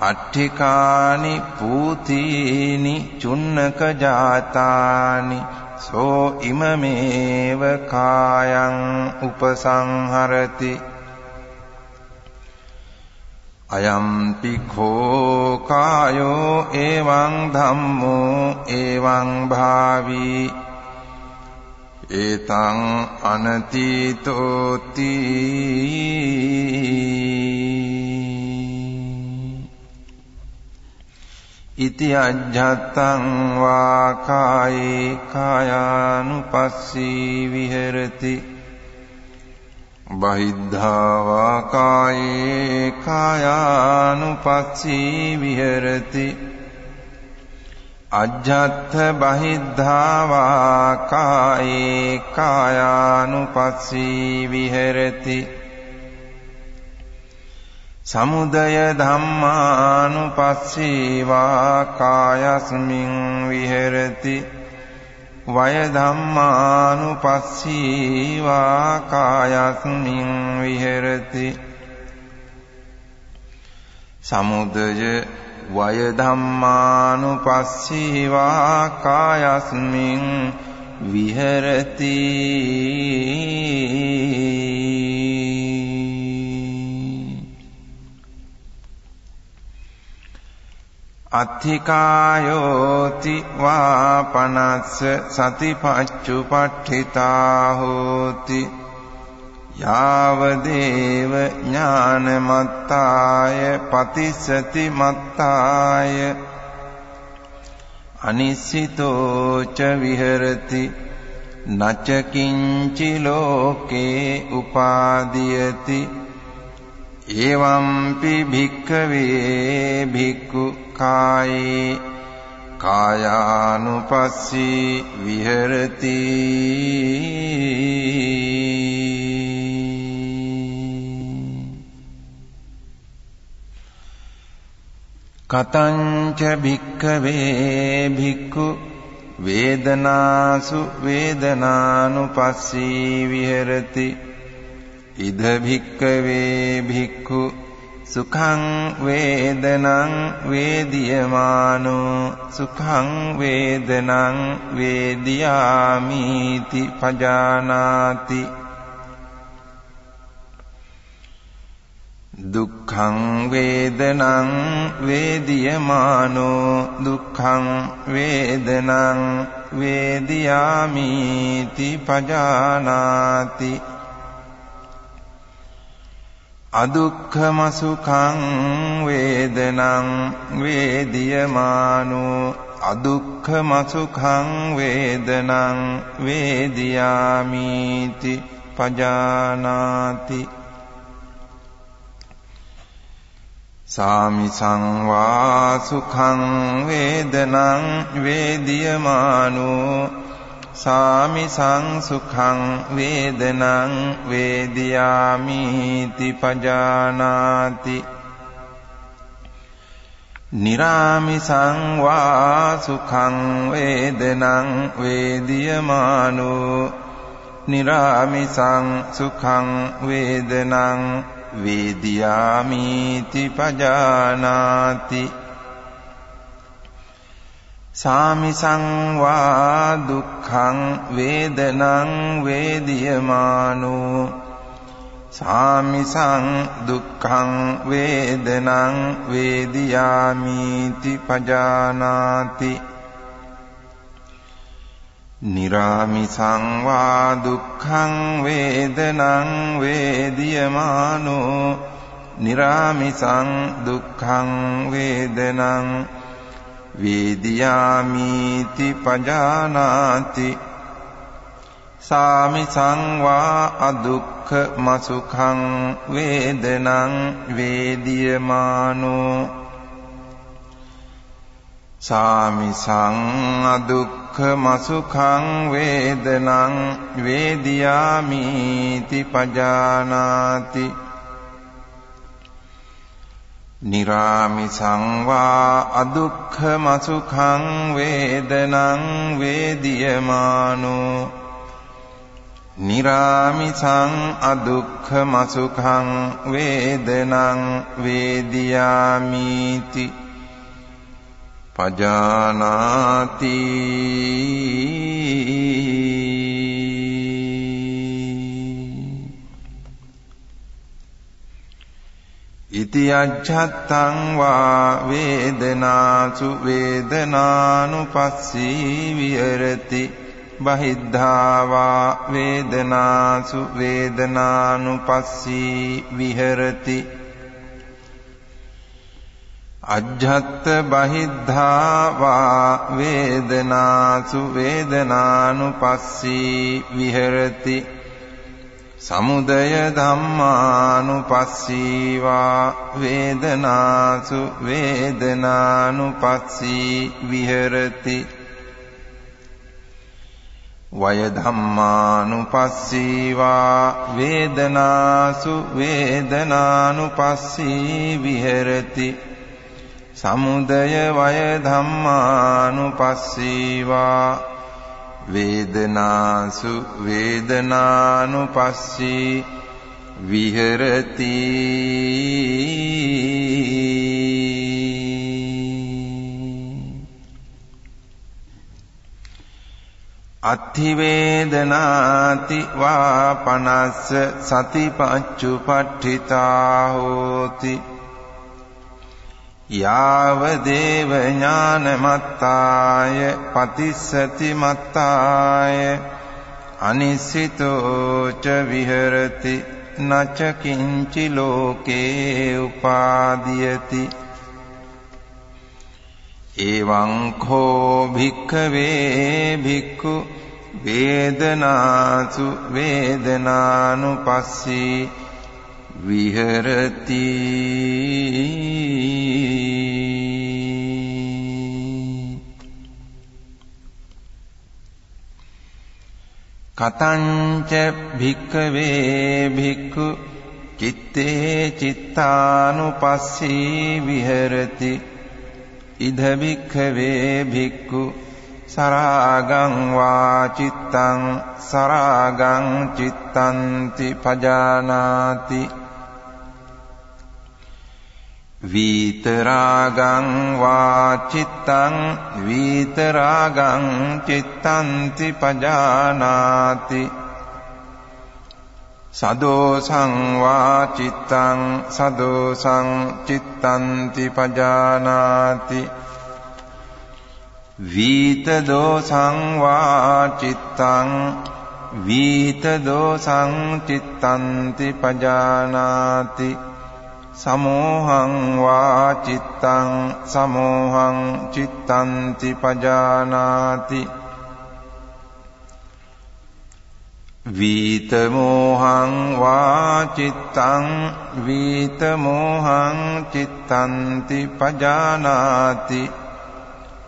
අට්ඨිකානි පූතීනි චුන්නක ජාතානි සෝ ඉමමේව කායං උපසංහරති අයම්පි කෝ කායෝ එවං ධම්මෝ එවං භාවි ඒතං අනතීතෝති ඉති අජ්ජත්තං වා කායේ කායානුපස්සී විහෙරති බහිද්ධා වා කායේ කායානුපස්සී විහෙරති අජ්ජත්ථ බහිද්ධා වා කායේ කායානුපස්සී විහෙරති සමුදය ධම්මානුපස්සී වා කායස්මින් විහෙරති වය ධම්මානුපස්සී වා කායස්මින් විහෙරති සමුදය වය ධම්මානුපස්සී වා කායස්මින් විහෙරති අත්ථිකායෝති වා පනස්ස සතිපච්චුපට්ඨිතා හෝති යාවදේව ඥානමත්තාය පතිස්සති මත්තාය අනිස්සිතෝ ච විහෙරති නච කිංචි ලෝකේ උපාදීයති එවම්පි භික්ඛවේ භික්ඛු කායේ කායානුපස්සී විහෙරති කතංච භික්ඛවේ භික්ඛු වේදනාසු වේදනානුපස්සී විහෙරති ඉද භික්ඛවේ භික්ඛු සුඛං වේදනං වේදියමානෝ සුඛං වේදනං වේදියාමිති පජානාති දුක්ඛං වේදනං වේදියමානෝ දුක්ඛං වේදනං වේදියාමිති පජානාති අදුක්ඛම සුඛං වේදනං වේදියමානෝ අදුක්ඛම සුඛං වේදනං වේදියාමිති පජානාති සාමිසං වා සුඛං වේදනං වේදියමානෝ සාමිසං සුඛං වේදනං වේදියාමිති පජානාති නිරාමිසං වා සුඛං වේදනං වේදියමානෝ නිරාමිසං සුඛං වේදනං වේදියාමිති පජානාති සාමිසං වා දුක්ඛං වේදනං වේදියමානෝ සාමිසං දුක්ඛං වේදනං වේදියාමිති පජානාති නිරාමිසං වා දුක්ඛං වේදනං වේදියමානෝ නිරාමිසං දුක්ඛං වේදනං වේදියාමිති පජානාති සාමිසං වා අදුක්ඛම සුඛං වේදනං වේදියමානෝ සාමිසං අදුක්ඛම සුඛං වේදනං වේදියාමිති පජානාති නිරාමිසං වා අදුක්ඛම සුඛං වේදනං වේදියමානෝ නිරාමිසං අදුක්ඛම සුඛං වේදනං වේදියාමිති පජානාති ඉති අජ්ජත්තං වා වේදනාසු වේදනානුපස්සී විහෙරති බහිද්ධා වා වේදනාසු වේදනානුපස්සී විහෙරති අජ්ජත්ත බහිද්ධා වා වේදනාසු වේදනානුපස්සී විහෙරති සමුදය ධම්මානුපස්සී වා වේදනාසු වේදනානුපස්සී විහෙරති වය ධම්මානුපස්සී වා වේදනාසු වේදනානුපස්සී විහෙරති සමුදය වය ධම්මානුපස්සී වා වේදනාසු වේදනානුපස්සී විහෙරති අත්ථි වේදනාති වා පනස්ස සතිපච්චුපට්ඨිතා හෝති यावदेव ज्ञानमत्ताय पतिस्सति मत्ताय अनिश्चितो च विहरति न च किंचि लोके उपादीयति। एवं खो भिक्खवे भिक्खु वेदनासु वेदनानुपस्सी विहरति। कथंच भिक्खवे भिक्खु चित्ते चित्तानुपस्सी विहरति। इध भिक्खवे भिक्खु सरागं वा चित्तं सरागं चित्तन्ति पजानाति। वीतरागं वा चित्तं वीतरागं चित्तन्ति पजानाति। सदोषं वा चित्तं सदोषं चित्तन्ति पजानाति। वीतदोषं वा चित्तं वीतदोषं चित्तन्ति पजानाति। समोहं वा चित्तं समोहं चित्तन्ति पजानाति। वीतमोहं वा चित्तं वीतमोहं चित्तन्ति पजानाति।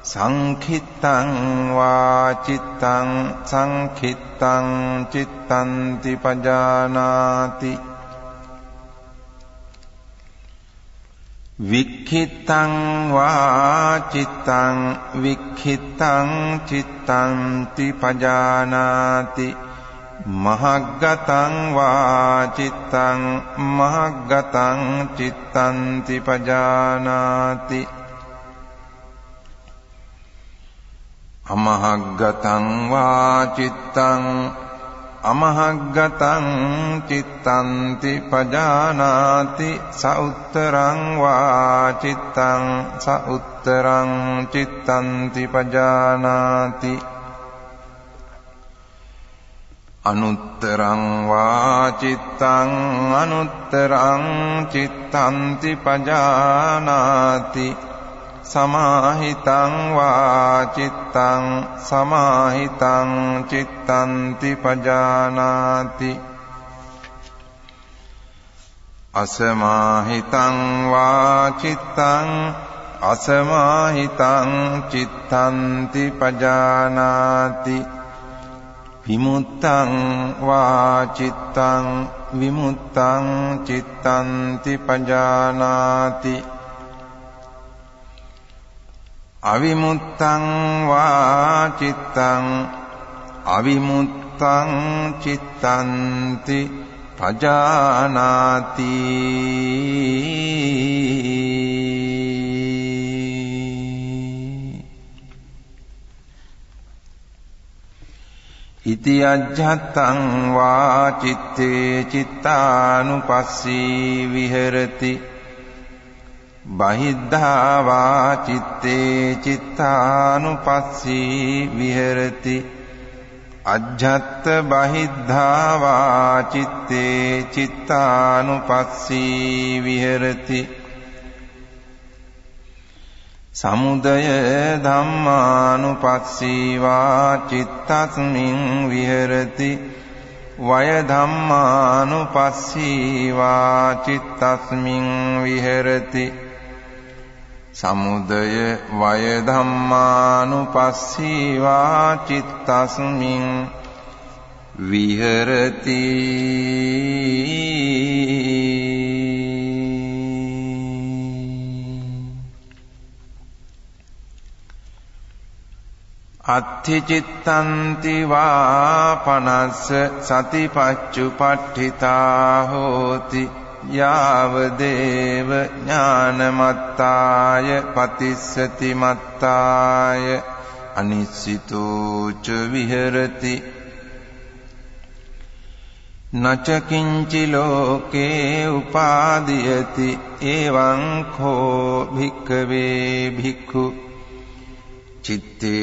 संखित्तं वा चित्तं संखित्तं चित्तन्ति पजानाति। विक्षिप्तं वा चित्तं विक्षिप्तं चित्तन्ति पजानाति। महग्गतं वा चित्तं महग्गतं चित्तन्ति पजानाति। अमहग्गतं वा चित्तं अमहग्गतं चित्तन्ति पजानाति। स उत्तरं वा चित्तं स उत्तरं चित्तन्ति पजानाति। अनुत्तरं वा चित्तं अनुत्तरं चित्तन्ति पजानाति। समाहितं वा चित्तं समाहितं चित्तन्ति पजानाति। असमाहितं वा चित्तं असमाहितं चित्तन्ति पजानाति। विमुक्तं वा चित्तं विमुक्तं चित्तन्ति पजानाति। अविमुक्तं वा चित्तं अविमुक्तं चित्तन्ति पजानाति। इति अज्झत्तं वा चित्ते चित्तानुपस्सी विहरति। बहिद्धा वा चित्ते चित्तानुपस्सी विहरति। अज्झत्त बहिद्धा वा चित्ते चित्तानुपस्सी विहरति। समुदय धम्मानुपस्सी वा चित्तस्मिन् विहरति। वय धम्मानुपस्सी वा चित्तस्मिन् विहरति। समुदय वय धम्मानुपस्सी वा चित्तस्मिन् विहरति। अत्थिचित्तन्ति वा पनस्स सतिपच्चुपट्ठिता होति। यावदेव ज्ञानमत्ताय पतिस्सति मत्ताय अनिश्चितो च विहरति। नच किंचि लोके उपादीयते एवं खो भिक्खवे भिक्खु चित्ते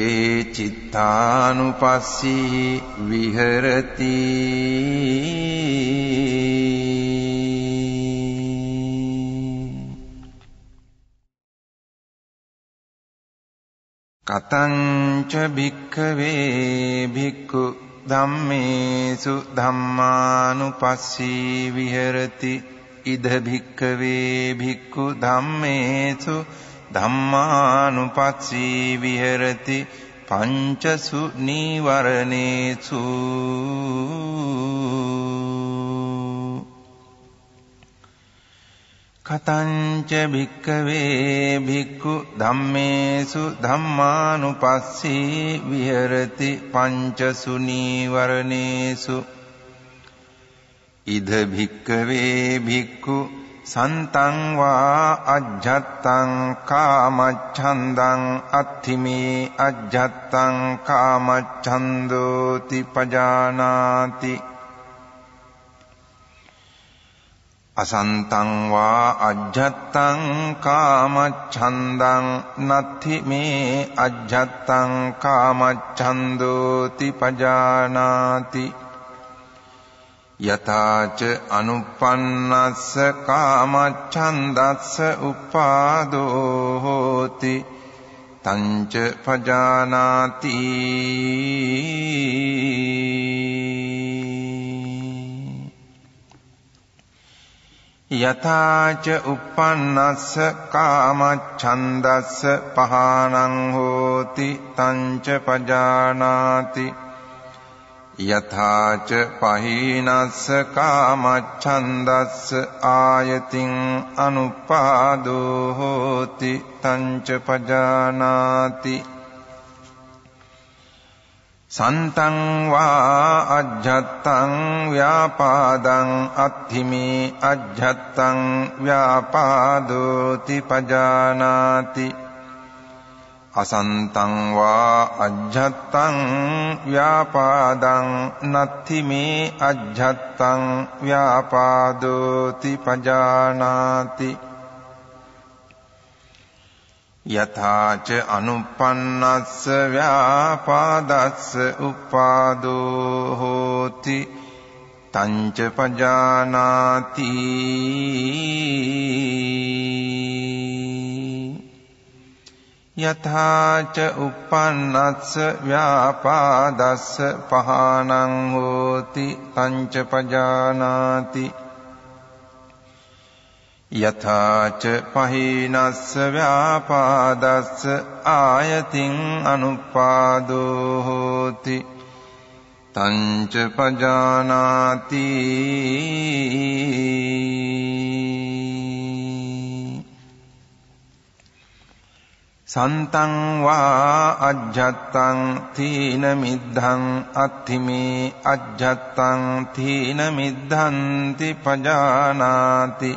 चित्तानुपस्सी विहरति कतंच भिक्खवे भिक्खु धम्मेषु धम्मानुपस्सी विहरति इद भिक्खवे भिक्खु धम्मेषु धम्मानुपस्सी विहरति पंचसु निवरणेषु कतंच भिक्खवे भिक्खु धम्मेषु धम्मानुपस्सी विहरति पंचसु निवरणेषु इद भिक्खवे भिक्खु संतं वा अज्जत्तं कामच्छन्दं अत्थिमे अज्जत्तं कामच्छन्दोति पजानाति असंतं वा अज्जत्तं कामच्छन्दं नत्थि मे अज्जत्तं कामच्छन्दोति पजानाति यथा च अनुपन्नस्य कामच्छन्दस्य उपादो होति तञ्च पजानाति यथा च uppannassa कामच्छन्दस्य पहानं होति तञ्च पजानाति यथा च पहीनस्य कामच्छन्दस्य आयतिं अनुपादो होति तञ्च पजानाति संतं वा अज्जत्तं व्यापादं अत्थिमे अज्जत्तं व्यापादोति पजानाति असंतं वा अज्जत्तं व्यापादं नत्थि मे अज्जत्तं व्यापादोति पजानाति यथा च अनुपन्नस्य व्यापादस्य उपादो होति तञ्च पजानाति यथा च uppannassa व्यापादस्य पहानं होति तञ्च पजानाति यथा च पहीनस्य व्यापादस्य आयतिं अनुपादो होति तञ्च पजानाति संतं वा अज्जत्तं थीनमिद्धं अत्थिमे अज्जत्तं थीनमिद्धन्ति पजानाति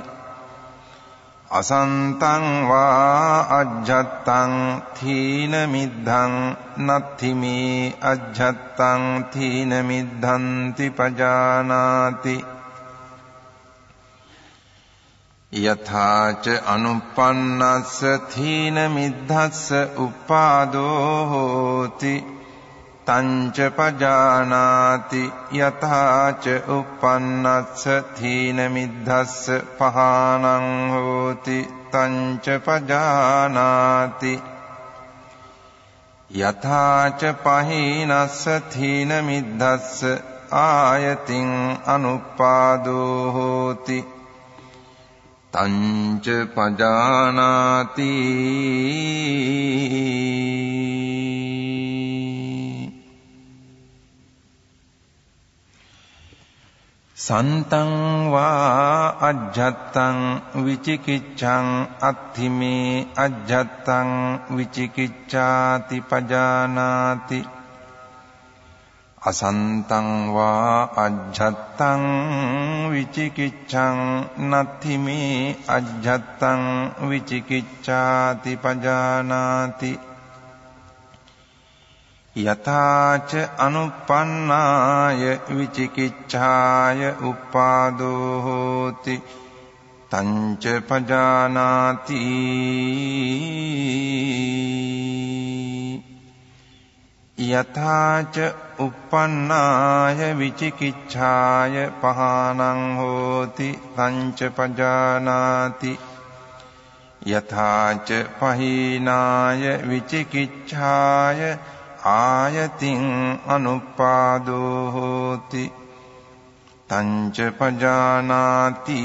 असंतं वा अज्जत्तं थीनमिद्धं नत्थि मे अज्जत्तं थीनमिद्धन्ति पजानाति यथा च अनुपन्नस्य थीनमिद्धस्य उपादो होति तञ्च पजानाति यथा च uppannassa थीनमिद्धस्य पहानं होति तञ्च पजानाति यथा च पहीनस्य थीनमिद्धस्य आयतिं अनुपादो होति तञ्च पजानाति संतं वा अज्जत्तं विचिकिच्छं अत्थिमे अज्जत्तं विचिकिच्छाति पजानाति असंतं वा अज्जत्तं विचिकिच्छं नत्थि मे अज्जत्तं विचिकिच्छाति पजानाति යථාච අනුප්පන්නාය විචිකිච්ඡාය උපාදෝ හෝති තංච පජානාති යථාච uppannāya vicikicchāya pahānaṁ hoti tañca pajānāti යථාච පහීනාය විචිකිච්ඡාය ආයතින් අනුපාදෝ හෝති තංච පජානාති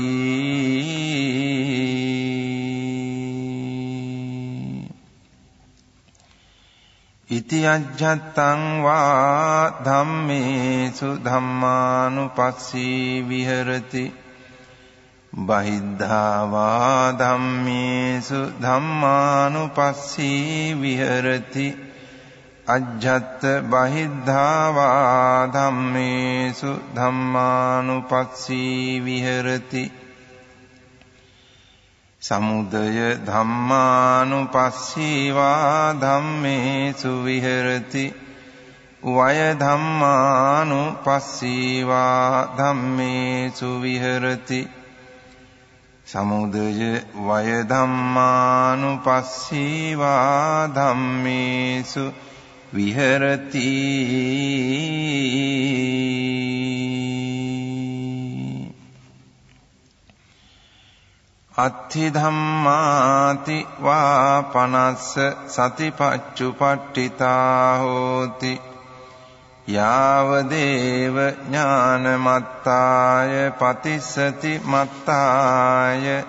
ඉති අජ්ජත්තං වා ධම්මේසු ධම්මානුපස්සී විහෙරති බහිද්ධා වා ධම්මේසු ධම්මානුපස්සී විහෙරති අජ්ජත් බහිද්ධා වා ධම්මේසු ධම්මානුපස්සී විහෙරති සමුදය ධම්මානුපස්සී වා ධම්මේසු විහෙරති වය ධම්මානුපස්සී වා ධම්මේසු විහෙරති සමුදය වය ධම්මානුපස්සී වා ධම්මේසු විහෙරති අත්ථි ධම්මාති වා පනස්ස සතිපච්චුපට්ඨිතා හෝති යාව දේව ඥානමත්තාය පතිස්සති මත්තාය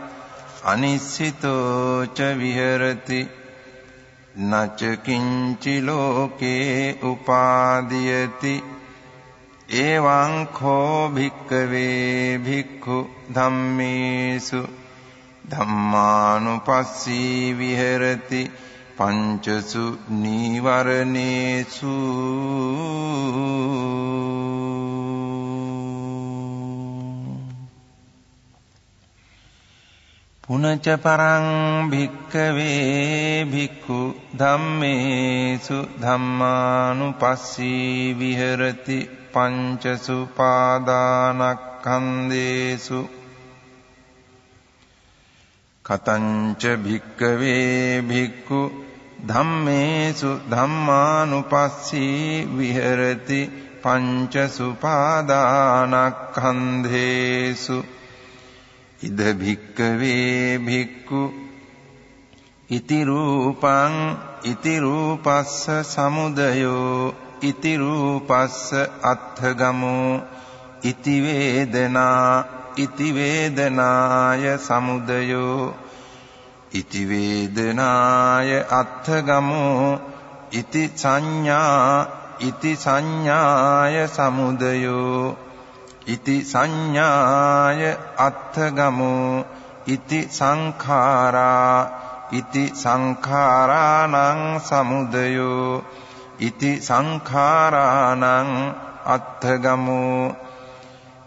අනිස්සිතෝ ච විහෙරති නච කිංචි ලෝකේ උපාදීයති එවං කෝ භික්ඛවේ භික්ඛු ධම්මේසු ධම්මානුපස්සී විහෙරති පංචසු නීවරණේසු පුනච පරං භික්ඛවේ භික්ඛු ධම්මේසු ධම්මානුපස්සී විහෙරති පංචසු පාදානස්කන්ධේසු කතංච භික්ඛවේ භික්ඛු ධම්මේසු ධම්මානුපස්සී විහෙරති පංචසු පාදානස්කන්ධේසු ඉද භික්ඛවේ භික්ඛු ඉති රූපං ඉති රූපස්ස සමුදයෝ ඉති රූපස්ස අත්ථගමෝ ඉති වේදනා ඉති වේදනාය සමුදයෝ ඉති වේදනාය අත්ථගමෝ ඉති සංඥා ඉති සංඥාය සමුදයෝ ඉති සංඥාය අත්ථගමෝ ඉති සංඛාරා ඉති සංඛාරාණං සමුදයෝ ඉති සංඛාරාණං අත්ථගමෝ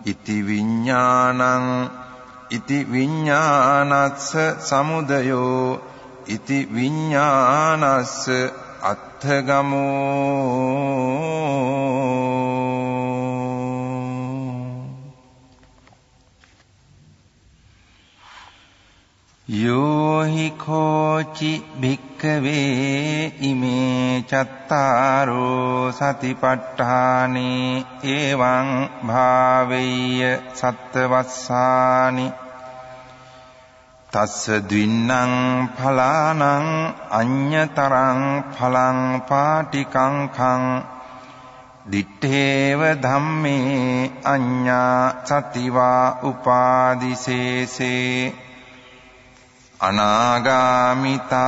ඉති විඤ්ඤාණං ඉති විඤ්ඤාණස්ස සමුදයෝ ඉති විඤ්ඤාණස්ස අත්ථගමෝ යෝහි කෝචි භික්ඛවේ ඉමේ චත්තාරෝ සතිපට්ඨානේ එවං භාවෙය්‍ය සත්තවස්සානි තස්ස ද්වින්නං ඵලානං අඤ්ඤතරං ඵලං පාටිකංඛං දිත්තේව ධම්මේ අඤ්ඤා සතිවා උපාදිසේසේ අනාගාමිතා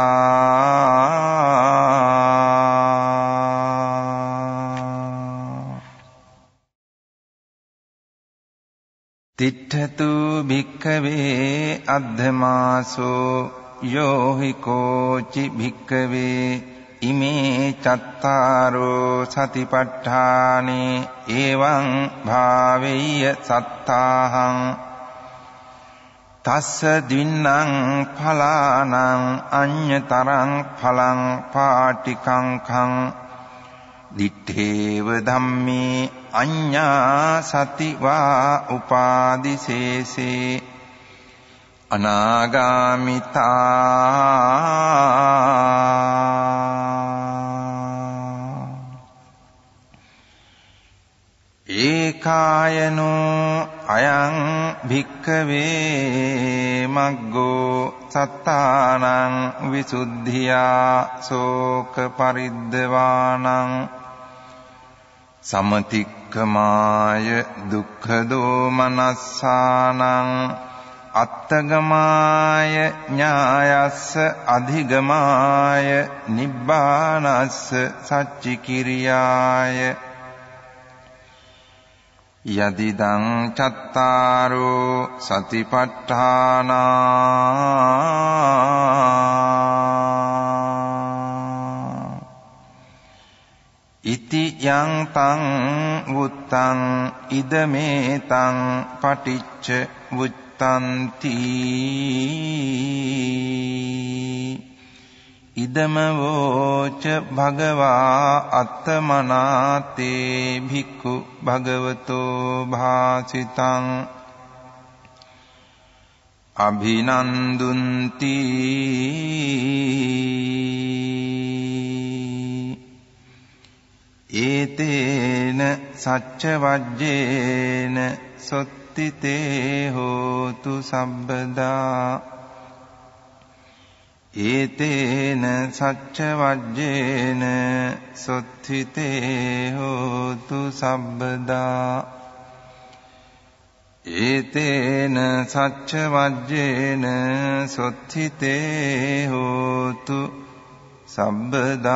තිට්ඨතු භික්ඛවේ අද්ධමාසෝ යෝහි කෝචි භික්ඛවේ ඉමේ චත්තාරෝ සතිපට්ඨානේ එවං භාවෙය්‍ය සත්තාහං තස්ස ද්වින්නං ඵලානං අඤ්ඤතරං ඵලං පාටිකංඛං දිත්තේව ධම්මේ අඤ්ඤා සති වා උපාදිසේසේ අනාගාමිතා ඒකායනෝ අයං භික්ඛවේ මග්ගෝ සත්තානං විසුද්ධියා සෝක පරිද්දවානං සමතික්ඛමාය දුක්ඛ දෝමනස්සානං අත්තගමාය ඥායස්ස අධිගමාය නිබ්බානස්ස සච්චිකිරියාය යදිදං චත්තාරෝ සතිපට්ඨානා ඉති යං තං වුත්තං ඉදමේතං පටිච්ච වුත්තන්ති ඉදම වෝච භගවා අත්තමනාතේ භික්ඛු භගවතෝ භාසිතං අභිනන්දුන්ති ඒතේන සච්ච වජ්ජේන සොත්තිතේ හෝතු සබ්බදා ඒතේන සච්ච වජ්ජේන සොත්තිතේ හෝතු සබ්බදා ඒතේන සච්ච වජ්ජේන සොත්තිතේ හෝතු සබ්බදා